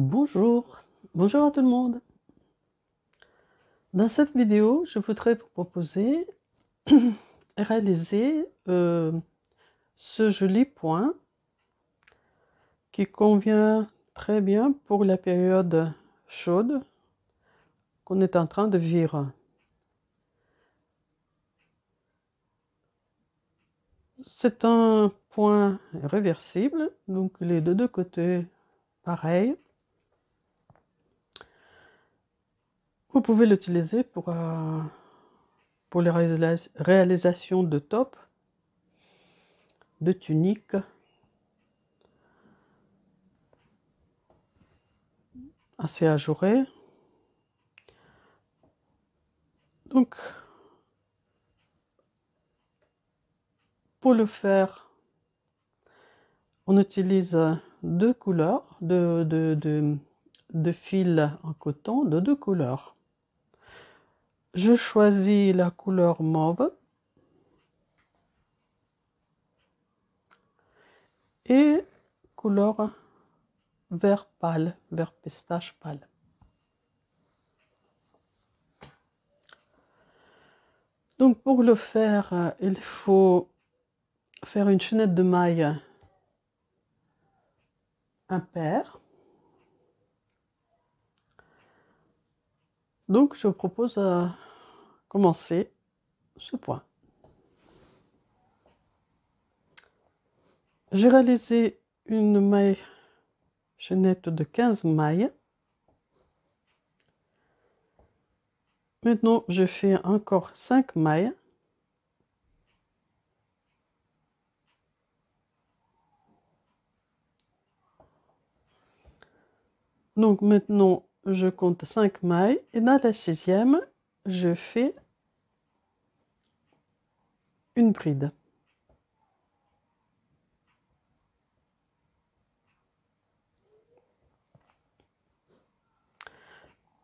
Bonjour, bonjour à tout le monde. Dans cette vidéo, je voudrais vous proposer et réaliser ce joli point qui convient très bien pour la période chaude qu'on est en train de vivre. C'est un point réversible, donc les deux côtés pareil. Vous pouvez l'utiliser pour les réalisations de tops, de tuniques, assez ajourées. Donc, pour le faire, on utilise deux couleurs de fil en coton de deux couleurs. Je choisis la couleur mauve et couleur vert pâle, vert pistache pâle. Donc pour le faire, il faut faire une chaînette de mailles impaire. Donc je propose de commencer ce point. J'ai réalisé une maille chaînette de 15 mailles. Maintenant, je fais encore 5 mailles. Donc maintenant, je compte 5 mailles et dans la 6e, je fais une bride.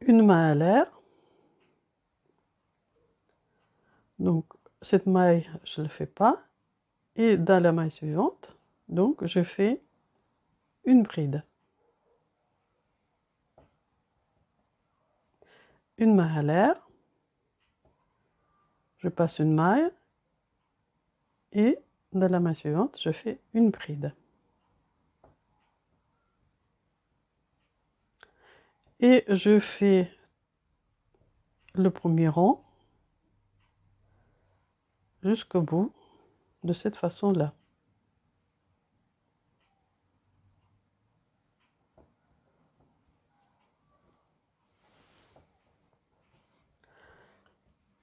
Une maille à l'air. Donc cette maille, je ne le fais pas. Et dans la maille suivante, donc je fais une bride. Une maille à l'air. Je passe une maille. Et dans la maille suivante, je fais une bride. Et je fais le premier rang jusqu'au bout de cette façon-là.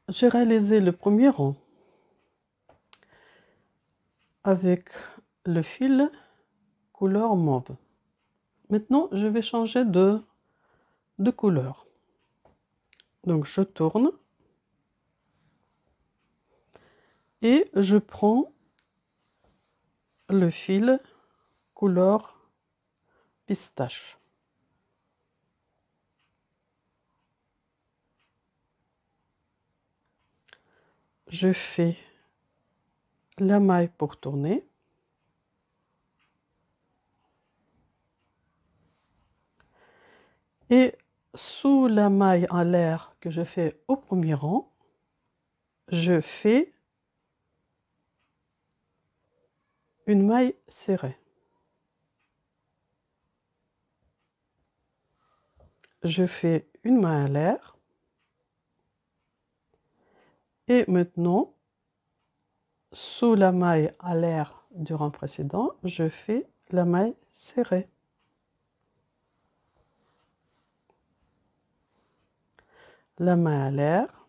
J'ai réalisé le premier rang avec le fil couleur mauve. Maintenant, je vais changer de couleur. Donc, je tourne et je prends le fil couleur pistache. Je fais la maille pour tourner. Et sous la maille en l'air que je fais au premier rang, je fais une maille serrée. Je fais une maille à l'air. Et maintenant, sous la maille à l'air du rang précédent, je fais la maille serrée. La maille à l'air.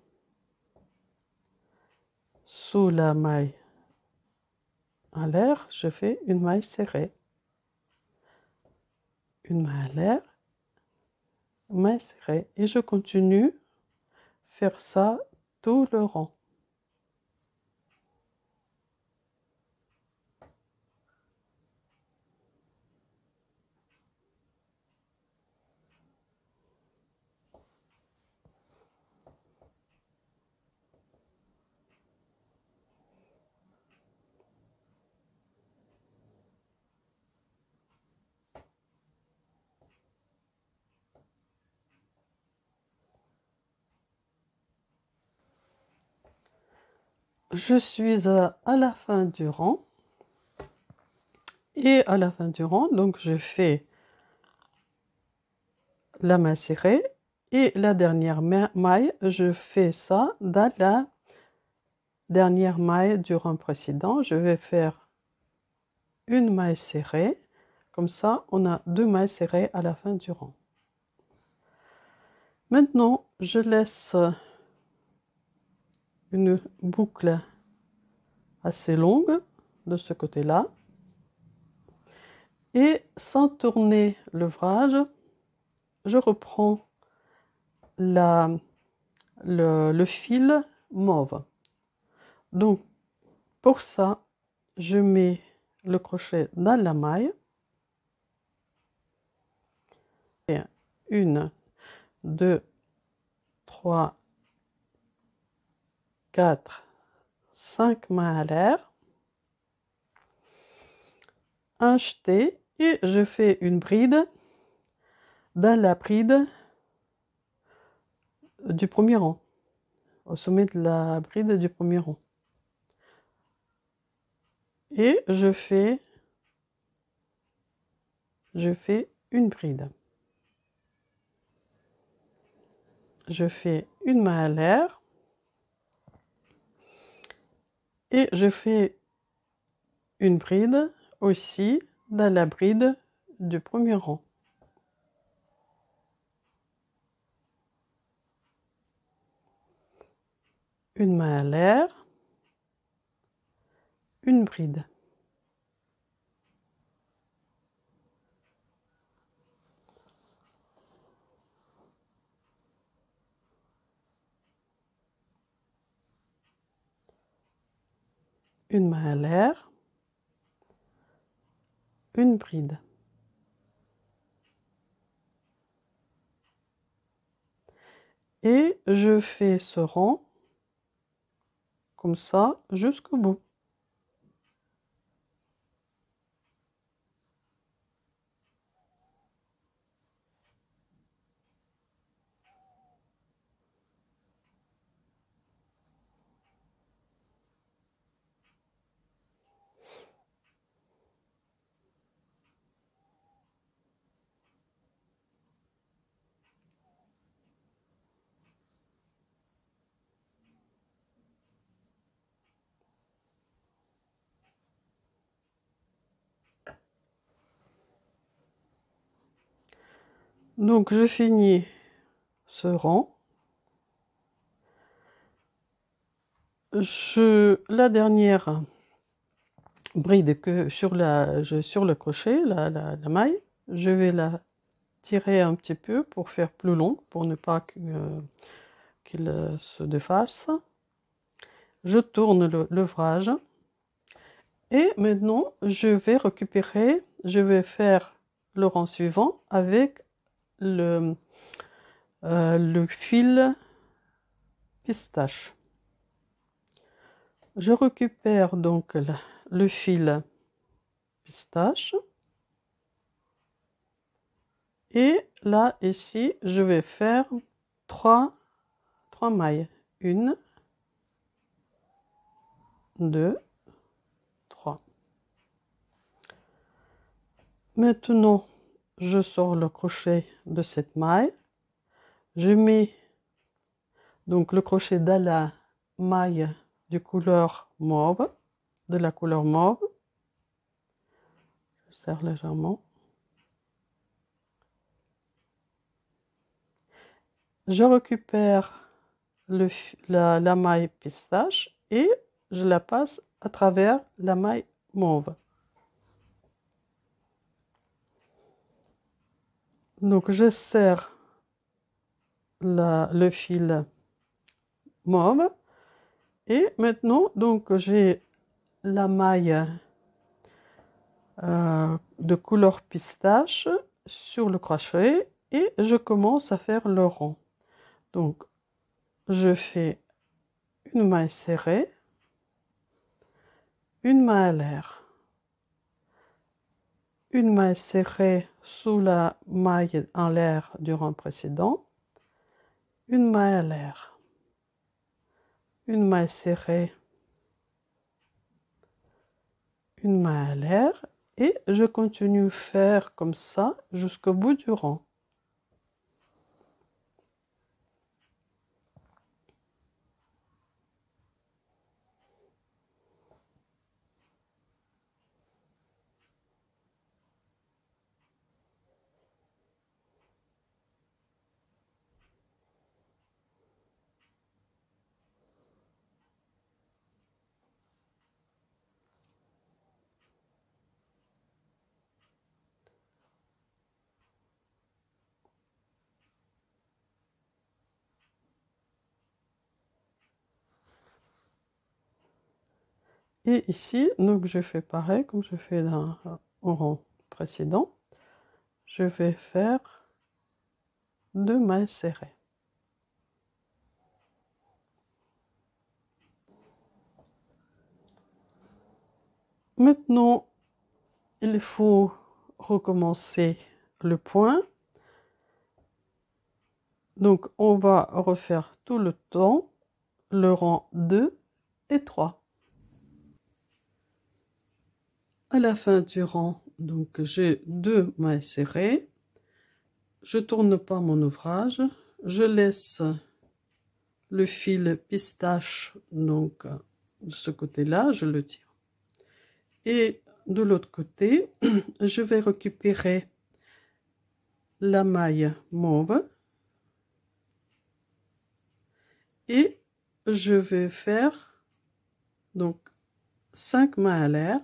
Sous la maille à l'air, je fais une maille serrée. Une maille à l'air, maille serrée. Et je continue à faire ça tout le rang. je suis à la fin du rang. Et à la fin du rang, donc je fais la maille serrée et la dernière maille, je fais ça dans la dernière maille du rang précédent. Je vais faire une maille serrée, comme ça on a 2 mailles serrées à la fin du rang. Maintenant, je laisse une boucle assez longue de ce côté-là et sans tourner l'ouvrage, je reprends le fil mauve. Donc pour ça, je mets le crochet dans la maille. Et 1, 2, 3, 4, 5 mailles à l'air. Un jeté et je fais une bride dans la bride du premier rang, au sommet de la bride du premier rang. Et je fais une bride. Je fais une maille à l'air et je fais une bride aussi dans la bride du premier rang. Une maille à l'air, une bride. Une maille à l'air, une bride. Et je fais ce rang comme ça jusqu'au bout. Donc je finis ce rang. La dernière bride que sur le crochet, la maille, je vais la tirer un petit peu pour faire plus long, pour ne pas qu'il se défasse. Je tourne l'ouvrage et maintenant je vais faire le rang suivant avec le fil pistache. Je récupère donc le fil pistache et là ici je vais faire trois mailles. 1, 2, 3. Maintenant je sors le crochet de cette maille. Je mets donc le crochet dans la maille de la couleur mauve. Je serre légèrement. Je récupère la maille pistache et je la passe à travers la maille mauve. Donc je serre le fil mauve et maintenant donc j'ai la maille de couleur pistache sur le crochet et je commence à faire le rond. Donc je fais une maille serrée, une maille à l'air, une maille serrée sous la maille en l'air du rang précédent, une maille à l'air, une maille serrée une main à l'air et je continue à faire comme ça jusqu'au bout du rang. Et ici, donc je fais pareil comme je fais au rang précédent. Je vais faire 2 mailles serrées. Maintenant, il faut recommencer le point. Donc, on va refaire tout le temps le rang 2 et 3. À la fin du rang, donc j'ai 2 mailles serrées. Je tourne pas mon ouvrage. Je laisse le fil pistache, donc de ce côté-là, je le tire. Et de l'autre côté, je vais récupérer la maille mauve et je vais faire donc 5 mains à l'air.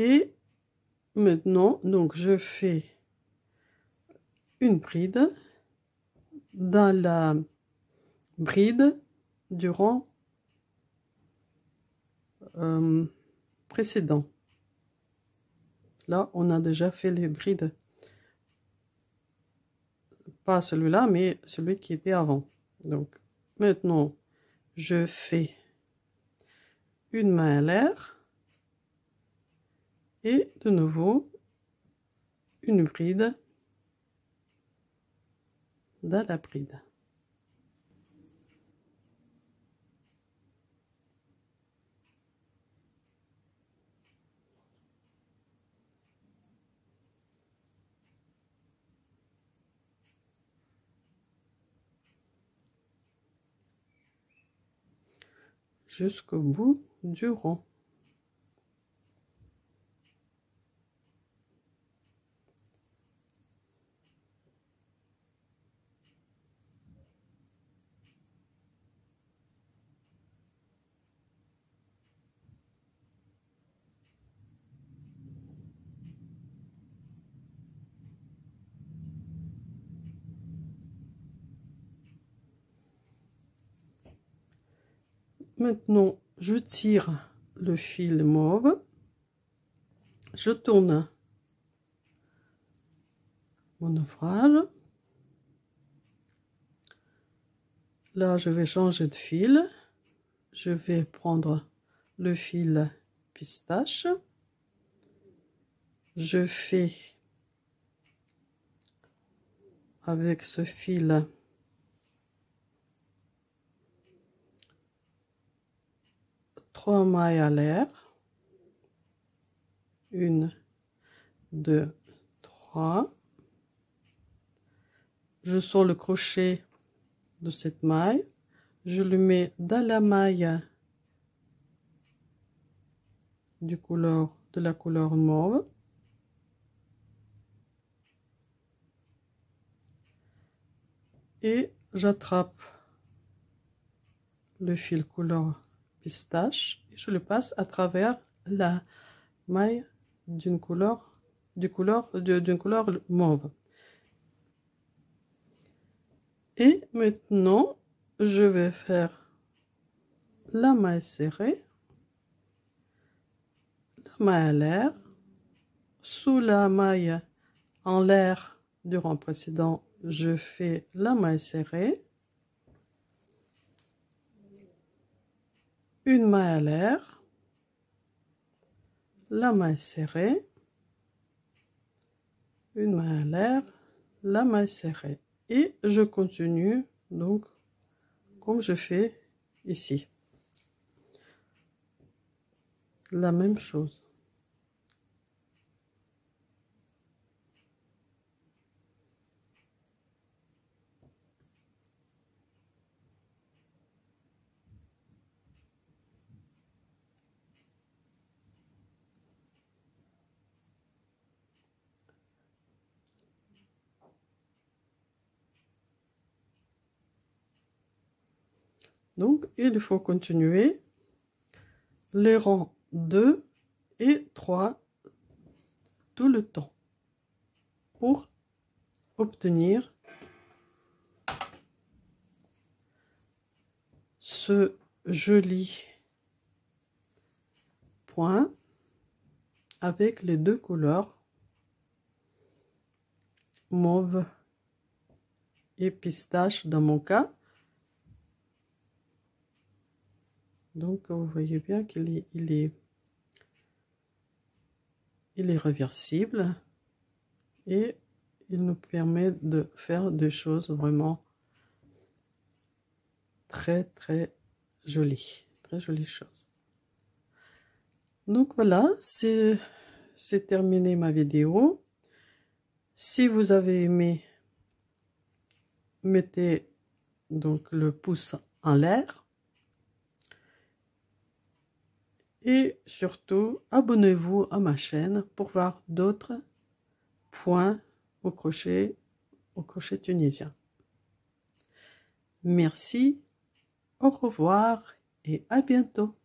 Et maintenant, donc je fais une bride dans la bride du rang précédent. Là, on a déjà fait les brides. Pas celui-là, mais celui qui était avant. Donc, maintenant, je fais une main à l'air et de nouveau une bride dans la bride. Jusqu'au bout du rang. Maintenant, je tire le fil mauve, je tourne mon ouvrage. Là, je vais changer de fil. Je vais prendre le fil pistache. Je fais avec ce fil 3 mailles à l'air. 1, 2, 3. Je sors le crochet de cette maille. Je le mets dans la maille de la couleur mauve. Et j'attrape le fil couleur pistache et je le passe à travers la maille d'une couleur mauve. Et maintenant, je vais faire la maille serrée, la maille à l'air, sous la maille en l'air du rang précédent, je fais la maille serrée, une maille à l'air, la maille serrée, une main à l'air, la main serrée. Et je continue donc comme je fais ici. La même chose. Donc, il faut continuer les rangs 2 et 3 tout le temps pour obtenir ce joli point avec les deux couleurs mauve et pistache dans mon cas. Donc vous voyez bien qu'il est réversible et il nous permet de faire des choses vraiment très jolies choses. Donc voilà, c'est terminé ma vidéo. Si vous avez aimé, mettez donc le pouce en l'air. Et surtout, abonnez-vous à ma chaîne pour voir d'autres points au crochet tunisien. Merci, au revoir et à bientôt.